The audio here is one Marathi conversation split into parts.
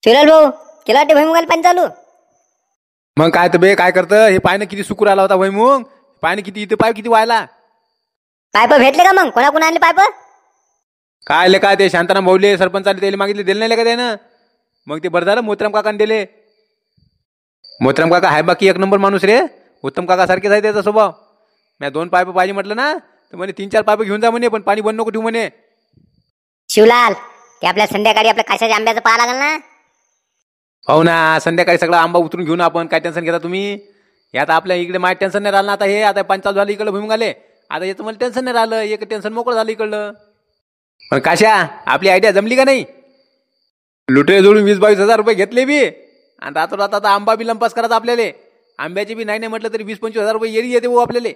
शिवलाल भाऊ केला वाटते भुईमुगाला पाणी चालू. मग काय तर बे काय करतं हे पायनं किती सुकूर आला होता भुईमुग. पाणी किती इथे पाय किती व्हायला. पाईप भेटले का मग कोणा आणले पाईप. काय आले काय ते शांताराम भाऊले सरपंचाले त्याला मागितले दिले नाही का त्यानं. मग ते बरं झालं मोतीराम काकाने दिले. मोतीराम काका हाय बाकी एक नंबर माणूस रे. उत्तम काका सारखेच आहे त्याचा स्वभाव. मी 2 पाईप पाहिजे म्हटलं ना तर म्हणे 3-4 पाईप घेऊन जा म्हणे पण पाणी बंद नको ठेवू म्हणे. शिवलाल ते आपल्या संध्याकाळी आपल्या काशाच्या आंब्याचं पाहा लागेल ना. हो ना संध्याकाळी सगळा आंबा उतरून घेऊन आपण काय टेन्शन घेता तुम्ही. आता आपल्या इकडे माझ्या टेन्शन नाही राहिलं ना. आता हे आता पाणी चालू झालं इकडे भुईमुग आले. आता याचं मला टेन्शन नाही राहिलं. एक टेन्शन मोकळं झालं इकडलं. पण काशा आपली आयडिया जमली का नाही. लुटे जोडून 20-22 हजार रुपये घेतले बी आणि रातोरात आता आंबा बी लंपास करायचा आपल्याला. आंब्याचे बी नाही म्हटलं तरी 20-25 हजार रुपये येरी येते भाऊ आपल्याला.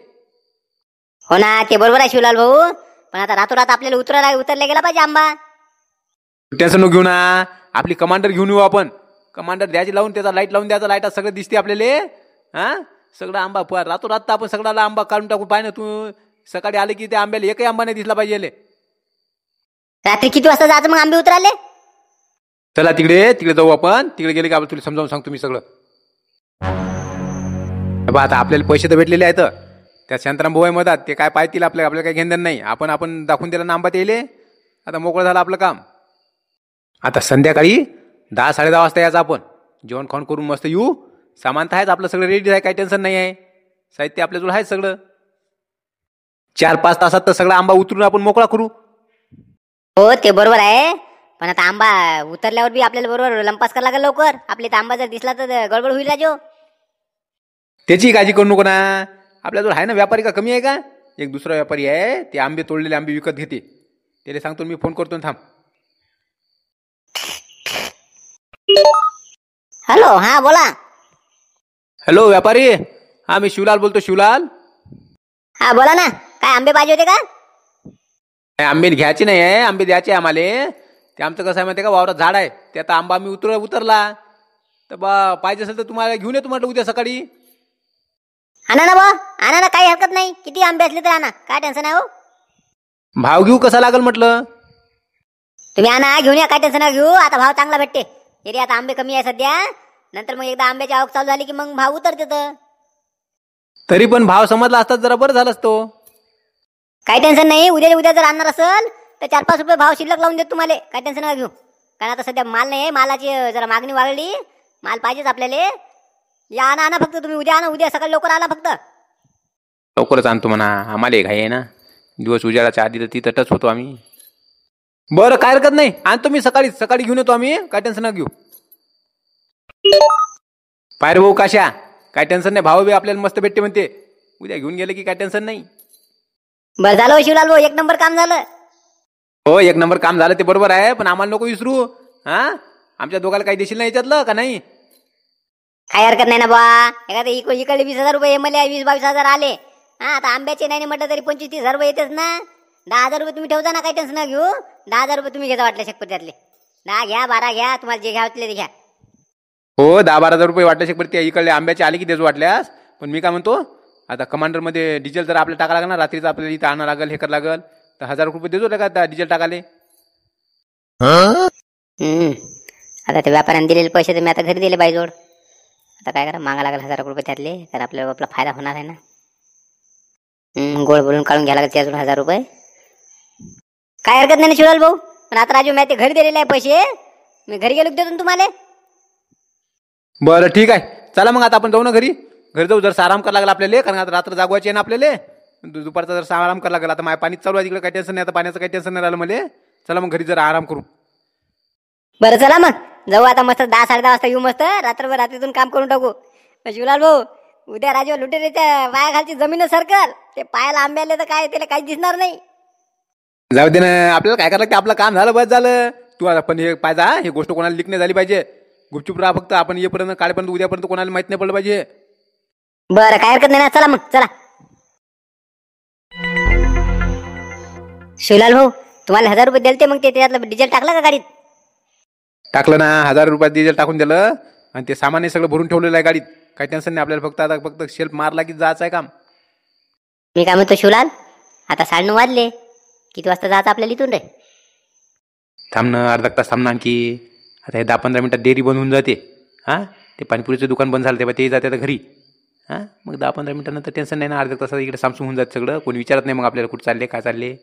हो ना ते बरोबर आहे शिवलाल भाऊ. पण आता रातोरात आपल्याला उतरला गेला पाहिजे आंबा. टेन्शन नको घेऊ ना. आपली कमांडर घेऊन येऊ आपण. कमांडर द्यायची लावून त्याचा लाईट लावून द्यायचा. लाईटात सगळं दिसते आपल्याला. हा सगळं आंबा रातोरात आपण सगळ्याला आंबा काढून टाकू. पाय ना तू सकाळी आले की त्या आंब्याला एकही आंबा नाही दिसला पाहिजे. रात्री किती वाजता जायचं मग आंबे उतराले. चला तिकडे जाऊ आपण. तिकडे गेले की आपण तुला समजावून सांगतो मी सगळं. आता आपल्याला पैसे तर भेटलेले आहेत. त्या शांताराम भाऊ मधात ते काय पाहतील आपल्याला काही घेणं नाही. आपण दाखवून दिला ना आंबा त्याले. आता मोकळं झालं आपलं काम. आता संध्याकाळी 10-10:30 वाजता यायचं आपण. जेवण खाऊन करून मस्त येऊ. सामान तर आहेच आपलं सगळं रेडी आहे. काही टेन्शन नाही आहे. साहित्य आपल्याजवळ आहे सगळं. 4-5 तासात तर सगळा आंबा उतरून आपण मोकळा करू. हो ते बरोबर आहे. पण आता आंबा उतरल्यावर बी आपल्याला बरोबर लंपास करायला लागेल लवकर. आपली तर आंबा जर दिसला तर गडबड होईल राजो. त्याची काळजी करू नको ना. आपल्याजवळ आहे ना व्यापारी का कमी आहे का. एक दुसरा व्यापारी आहे ते आंबे तोडलेले आंबे विकत घेते. त्याला सांगतो मी फोन करतो थांब. हॅलो हा बोला. हॅलो व्यापारी. हा मी शिवलाल बोलतो. शिवलाल हा बोला ना. काय आंबे पाहिजे होते का. आंबे घ्यायचे नाही आहे. आंबे द्यायचे आम्हाला. ते आमचं कसं आहे माहिती आहे का वावरात झाड आहे. ते आता आंबा मी उतरला तर पाहिजे असेल तर तुम्हाला घेऊन येतो म्हटलं उद्या सकाळी. आणा ना बा आणा ना. काही हरकत नाही. किती आंबे असले तर आणा. काय टेन्शन आहे हो. भाव घेऊ कसा लागल म्हटलं. तुम्ही आणा घेऊन या. काय टेन्शन नाही घेऊ. आता भाव चांगला भेटते. तरी आता आंबे कमी आहे सध्या. नंतर मग एकदा आंब्याची आवक चालू झाली की मग भाव उतरते. तरी पण भाव समजला असतात जरा बरं झालं असतो. काही टेन्शन नाही. उद्या जर आणणार असेल तर 4-5 रुपये भाव शिल्लक लावून देतो तुम्हाला. काय टेन्शन नका घेऊ. कारण आता सध्या माल नाही आहे. मालाची जरा मागणी वाढली. माल पाहिजेच आपल्याला. या आणा फक्त तुम्ही. उद्या आणा. उद्या सकाळी लवकर आला फक्त. लवकरच आणतो म्हणा. आम्हाला घाई आहे ना. दिवस उजाडाच्या आधी तर तिथं टच होतो आम्ही. बरं काय हरकत नाही. आणतो मी सकाळी घेऊन येतो आम्ही. काय टेन्शन नका घेऊ. पायर भाऊ काशा काय टेन्शन नाही. भाव बी आपल्याला मस्त भेटते म्हणते. उद्या घेऊन गेले की काय टेन्शन नाही. बरं झालं शिवलाल भाऊ. एक नंबर काम झालं. हो 1 नंबर काम झालं ते बरोबर आहे. पण आम्हाला नको विसरू. हा आमच्या दोघाला काही देशील नाही याच्यातलं का नाही. काही हरकत नाही ना बा. एखादं इकडे 20,000 रुपये एमएलए 20-22 हजार आले. हा आता आंब्याचे नाही म्हटलं तरी 25-30 हजार रुपये येतेच ना. 10,000 रुपये तुम्ही ठेवता ना. काही टेन्शन ना घेऊ. 10,000 रुपये तुम्ही घेता वाटले शकतो त्यातले. 10 घ्या 12 घ्या. तुम्हाला जे घ्यावतले ते घ्या. हो 10-12 हजार रुपये वाटले शकतो. ते इकडले आंब्याचे आले की देतो वाटल्यास. पण मी काय म्हणतो आता कमांडरमध्ये डिझेल जर आपल्याला टाका लागणार ना. रात्रीचं आपल्याला इथं आणा लागेल हे करावं लागेल तर 1,000 रुपये देतो का डिझेल टाकाले. आता ते व्यापाऱ्याने दिलेले पैसे तर मी आता घरी दिले बाईजोड. आता काय करा मागा लागेल 1,000 रुपये त्यातले. तर आपल्याला आपला फायदा होणार आहे ना. गोड बोलून काढून घ्यायला लागते अजून 1,000 रुपये. काय हरकत नाही ना शिवलाल भाऊ. पण आता राजू मी ते घरी दिलेले आहे पैसे. मी घरी गेलो देतो तुम्हाला. बरं ठीक आहे. चला मग आता आपण जाऊ ना घरी जाऊ. जर आराम करायला लागला आपल्याला. कारण आता रात्र जागवायची आहे ना आपल्याला. दुपारचा जर आराम करायला लागला. आता माझ्या पाणीच चालू आहे तिकडे. काही टेन्शन नाही. आता पाण्याचं काही टेन्शन नाही राहिलं मला. चला मग घरी जरा आराम करू. बरं चला मग जाऊ आता. मस्त 10-10:30 वाजता येऊ. मस्त रात्रीतून काम करून टाकू. शिवलाल भाऊ उद्या राजू लुटेरीच्या पायाखालची जमीन सरकल. ते पायाला आंब्याले तर काय त्याला काहीच दिसणार नाही. जाऊ दे ना. आपल्याला काय करायला लागते. आपलं काम झालं बस झालं. तू आता पण हे पाहिजे हे गोष्ट कोणाला लिक नाही झाली पाहिजे. गुपचूप राहा फक्त. आपण येपर्यंत काळेपर्यंत उद्यापर्यंत कोणाला माहित नाही पडलं पाहिजे. बरं काय हरकत नाही ना. चला मग चला. शिवलाल भाऊ तुम्हाला 1,000 रुपये दिलते मग ते त्यातलं डिझेल टाकलं का गाडीत. टाकलं ना. 1,000 रुपयात डिझेल टाकून दिलं. आणि ते सामान सगळं भरून ठेवलेलं आहे गाडीत. काही टेन्शन नाही आपल्याला. फक्त शेल्फ मारला की जायचं आहे काम. मी काय म्हणतो शिवलाल आता 9:30 वाजले. किती वाजता जायचं आपल्याला इथून रे. थांबणं अर्धा तास थांबणं आणखी. आता हे 10-15 मिनिटात डेअरी बंद होऊन जाते. हां, ते पाणीपुरीचं दुकान बंद झालं तेव्हा ते जाते आता घरी. हां, मग 10-15 मिनिटानंतर टेन्शन नाही ना. अर्ध्या तासात इकडे सामसूम होऊन जाते सगळं. कोणी विचारत नाही मग आपल्याला कुठं चालले, काय चालले.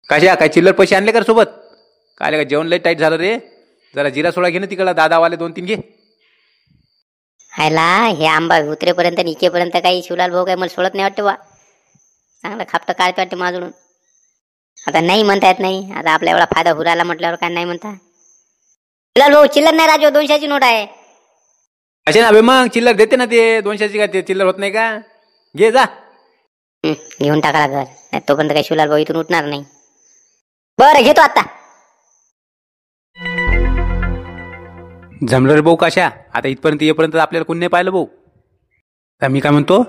कशा काय चिल्लर पैसे आणले का सोबत? काय का जेवण लय टाईट झालं रे. जरा जिरा सोडा घे ना तिकडं, दादावाले 2-3 घे. हायला हे आंबा उतरेपर्यंत इकेपर्यंत काही शिवलाल भाऊ काय मला सोडत नाही वाटतं बा. चांगलं खापटं काढते वाटते माझून. आता नाही म्हणता येत नाही. आता आपल्या एवढा फायदा हुरायला म्हटल्यावर काय नाही म्हणता. शिवलाल भाऊ चिल्लर नाही राजू, 200ची नोट आहे. असे ना मग चिल्लर देते ना ते 200ची. काय ते चिल्लर होत नाही का? घे जा. घेऊन टाका घर, नाही तोपर्यंत काही शिवलाल भाऊ इथून उठणार नाही. बरं घेतो आता. जमलं रे भाऊ. कशा आता इथपर्यंत येपर्यंत आपल्याला कोणी नाही पाहिलं भाऊ. तर मी काय म्हणतो,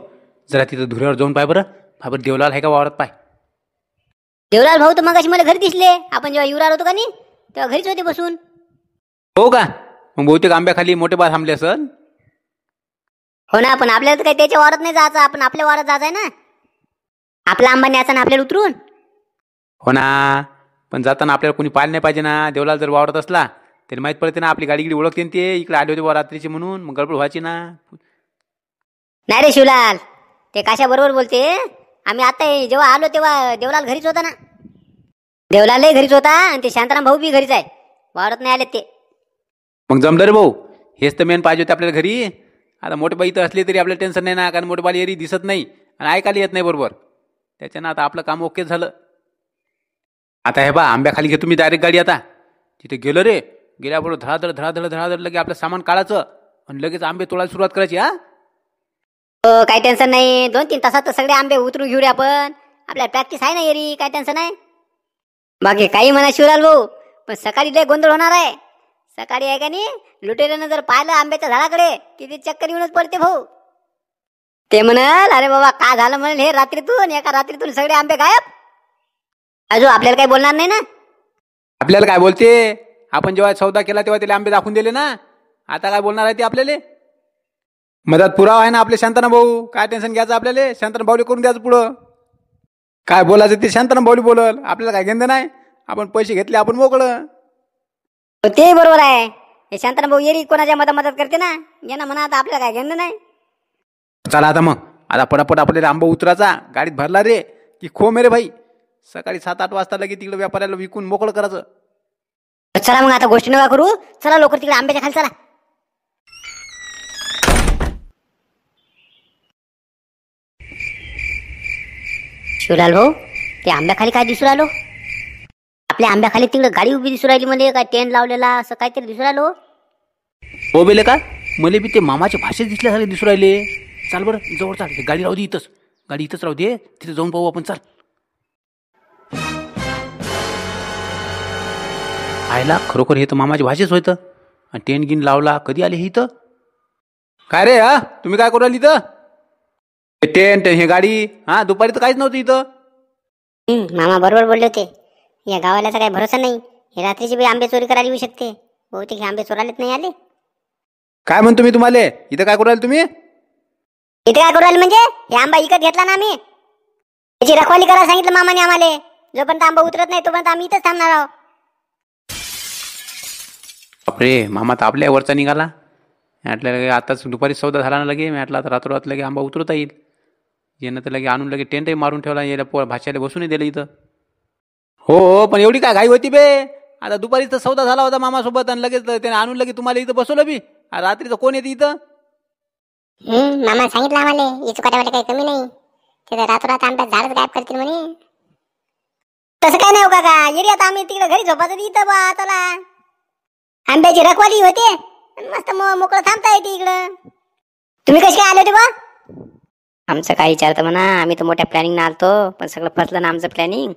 जरा तिथं धुऱ्यावर जाऊन पाय बरं. बाबर देवलाल आहे का वावरात पाय. देवलाल भाऊ तर मगाशी मला घरी दिसले. आपण जेव्हा युवरार होतो का नाही तेव्हा घरीच होते बसून. हो का? मग बहुतेक आंब्याखाली मोठे बा थांबले असन. हो ना, पण आपल्याला तर काही त्याच्या वावरात नाही जायचं. आपण आपल्या वावरात जायचं आहे ना. आपला आंबा न्यायचा ना आपल्याला उतरून. हो ना, पण जाताना आपल्याला कोणी पाहिलं नाही पाहिजे ना. देवलाल जर वावरत असला तरी माहीत पडते ना. आपली गाडी गिडी ओळखते ते. इकडे आले होते रात्रीचे म्हणून मग गडबड व्हायची ना. नाही रे शिवलाल, ते काशा बरोबर बोलते. आम्ही आता जेव्हा आलो तेव्हा देवलाल घरीच होता ना. देवलालही घरीच होता आणि ते शांताराम भाऊ बी घरीच आहे. वावरात नाही आले ते. मग जमलं रे भाऊ. हेच तर मेन पाहिजे होते आपल्याला घरी. आता मोठे बाई तर असले तरी आपल्याला टेन्शन नाही ना, कारण मोठे बाई एरी दिसत नाही आणि ऐकायला येत नाही बरोबर. त्याच्यानं आता आपलं काम ओके झालं. आता हे बा आंब्याखाली घेतो मी डायरेक्ट गाडी. आता तिथे गेलो रे, गेल्याबरोबर धडाधड लगे आपलं सामान काढायचं आणि लगेच आंबे तोडायला सुरुवात करायची. हा काही टेन्शन नाही. 2-3 तासात तर सगळे आंबे उतरून घेऊ रे आपण. आपल्याला प्रॅक्टिस आहे ना एरी, काय टेन्शन आहे. बाकी काही म्हणा शिवलाल भाऊ, पण सकाळी लय गोंधळ होणार आहे. सकाळी आहे का नाही, लुटेऱ्यानं जर पाहिलं आंब्याच्या झाडाकडे की ते चक्कर येऊनच पडते भाऊ. ते म्हणाल अरे बाबा काय झालं म्हणेल हे रात्रीतून, एका रात्रीतून सगळे आंबे गायब. अजून आपल्याला काही बोलणार नाही ना. आपल्याला काय बोलते? आपण जेव्हा सौदा केला तेव्हा त्याला आंबे दाखवून दिले ना. आता काय बोलणार आहे ते आपल्याला? मधात पुरावा आहे ना आपले शांताना भाऊ. काय टेन्शन घ्यायचं आपल्याला? शांताना भाऊली करून द्यायचं पुढं. काय बोलायचं ते शांताना भाऊली बोलल. आपल्याला काय घेणं नाही. आपण पैसे घेतले, आपण मोकळं. ते बरोबर आहे. हे शांताना भाऊ एरी कोणाच्या मदत करते ना. यांना म्हणा आता आपल्याला काय घेणं नाही. चला आता मग, आता पटापट आपल्याला आंबा उतरायचा. गाडीत भरला रे की खो मेरे भाई. सकाळी 7-8 वाजता लगे तिकडे व्यापाऱ्याला विकून मोकळं करायचं. चला मग आता गोष्टी नका करू. चला लवकर तिकडे आंब्याच्या खाली चला. शिवलाल भाऊ, ते आंब्याखाली काय दिसू राहिलो? आपल्या आंब्याखाली तिकडे गाडी उभी दिसू राहिली. मला काय टेंट लावलेला असं काहीतरी दिसू राहिलो. हो बेले का? मला बी ते मामाच्या भाषेत दिसल्यासारखे दिसू राहिले. चाल बरं जवळ चाल. गाडी राहू दे इथंच. गाडी इथंच राहू दे. तिथे जाऊन पाहू आपण. चाल. आयला खरोखर हे तर मामाची भाषेच होतं. आणि टेंट गिन लावला. कधी आले हे इथं? काय रे हा तुम्ही काय करू राहिले इथं? हे टेंट हे गाडी. हा दुपारी तर काहीच नव्हतं इथं. मामा बरोबर बोलले होते. या गावाला काही भरोसा नाही. हे रात्रीची बी आंबे चोरी करायला येऊ शकते. बहुतेक हे आंबे चोरालेच नाही आले. काय म्हणतो मी तुम्हाला? इथं काय करू राहिले तुम्ही? इथे काय करू राहिले म्हणजे? हे आंबा विकत घेतला ना आम्ही. त्याची रखवाली करायला सांगितलं मामाने आम्हाला. जोपर्यंत आंबा उतरत नाही तोपर्यंत आम्ही इथंच थांबणार आहोत. बापरे, मामा तर आपल्या वरचा निघाला. म्हटलं आताच दुपारी सौदा झाला ना लगे. म्हटलं आता रात्रोरात लगे आंबा उतरता येईल. येणं तर लगे आणून लगे टेंटही मारून ठेवला. याला भाषाला बसूनही दिलं इथं. हो पण एवढी काय घाई होती बे? आता दुपारीच तर सौदा झाला होता मामासोबत आणि लगेच त्याने आणून लगे तुम्हाला इथं बसवलं बी. रात्रीचं कोण येते इथं? मामा सांगितलं आम्हाला इचुकाट्यावाले काही कमी नाही. ते रातोरात आंब्यात झाडच गायब करतील म्हणे. तसं काय नाही हो काका. येरी आता आम्ही तिकडे घरी झोपायचं इथं बा. चला आंब्याची रखवाली होते. मस्त मोकळं थांबता येते इकडं. तुम्ही कसे काय आले होते बा? आमचं काय विचारतं म्हणा. आम्ही तर मोठ्या प्लॅनिंग ना आलतो, पण सगळं फसलं ना आमचं प्लॅनिंग.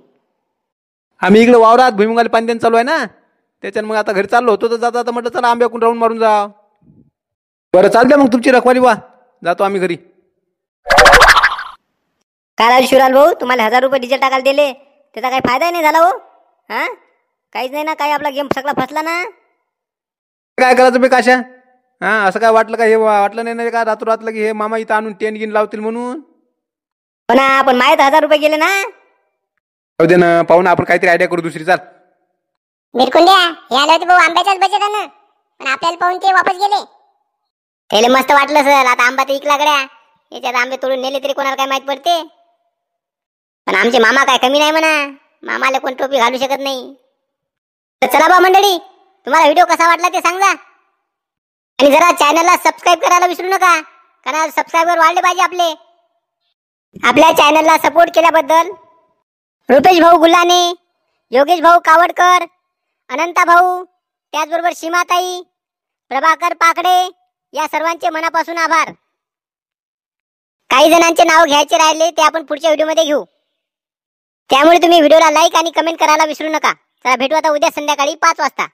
आम्ही इकडे वावरात भुईमुगाला पाणी देणं चालू आहे ना. त्याच्यानं मग आता घरी चाललो होतो तर जाता म्हटलं चला आंब्याकून राऊंड मारून जा. बरं चालते मग तुमची रखवाली बा. जातो आम्ही घरी. काय राजू शिवलाल भाऊ, तुम्हाला 1000 रुपये डिझेल टाकायला दिले, त्याचा काही फायदा नाही झाला हो? हा काहीच नाही ना. काही आपला गेम सगळा फसला ना. काय करायचं बे काशा? हा असं काय वाटलं का? हे वाटलं नाही का रातोरात की हे मामा इथं आणून टेंट गिन लावतील म्हणून? पण आपण माहीत 1000 रुपये गेले ना. जाऊ दे ना, पाहू ना आपण काहीतरी आयडिया करू दुसरी. चाल बिरकुंड्या, हे आले होते भाऊ आंब्याच्याच बचत आहे ना. आणि आपल्याला पाहून ते वापस गेले. त्याला मस्त वाटलं सर, आता आंबा तर इकला गड्या, याच्यात आंबे तोडून नेले तरी कोणाला काय माहित पडते. पण आमचे मामा काय कमी नाही म्हणा, मामाला कोण टोपी घालू शकत नाही. तर चला बा मंडळी, तुम्हाला व्हिडिओ कसा वाटला ते सांगा. आणि जरा चॅनलला सबस्क्राईब करायला विसरू नका, कारण सबस्क्रायबर वाढले पाहिजे आपले. आपल्या चॅनलला सपोर्ट केल्याबद्दल रुपेश भाऊ गुल्हाने, योगेश भाऊ कावडकर, अनंता भाऊ, त्याचबरोबर सीमाताई, प्रभाकर पाकडे या सर्वांचे मनापासून आभार. काही जणांचे नाव घ्यायचे राहिले ते आपण पुढच्या व्हिडिओमध्ये घेऊ. त्यामुळे तुम्ही व्हिडिओला लाईक आणि कमेंट करायला विसरू नका. चला भेटू आता उद्या संध्याकाळी 5 वाजता.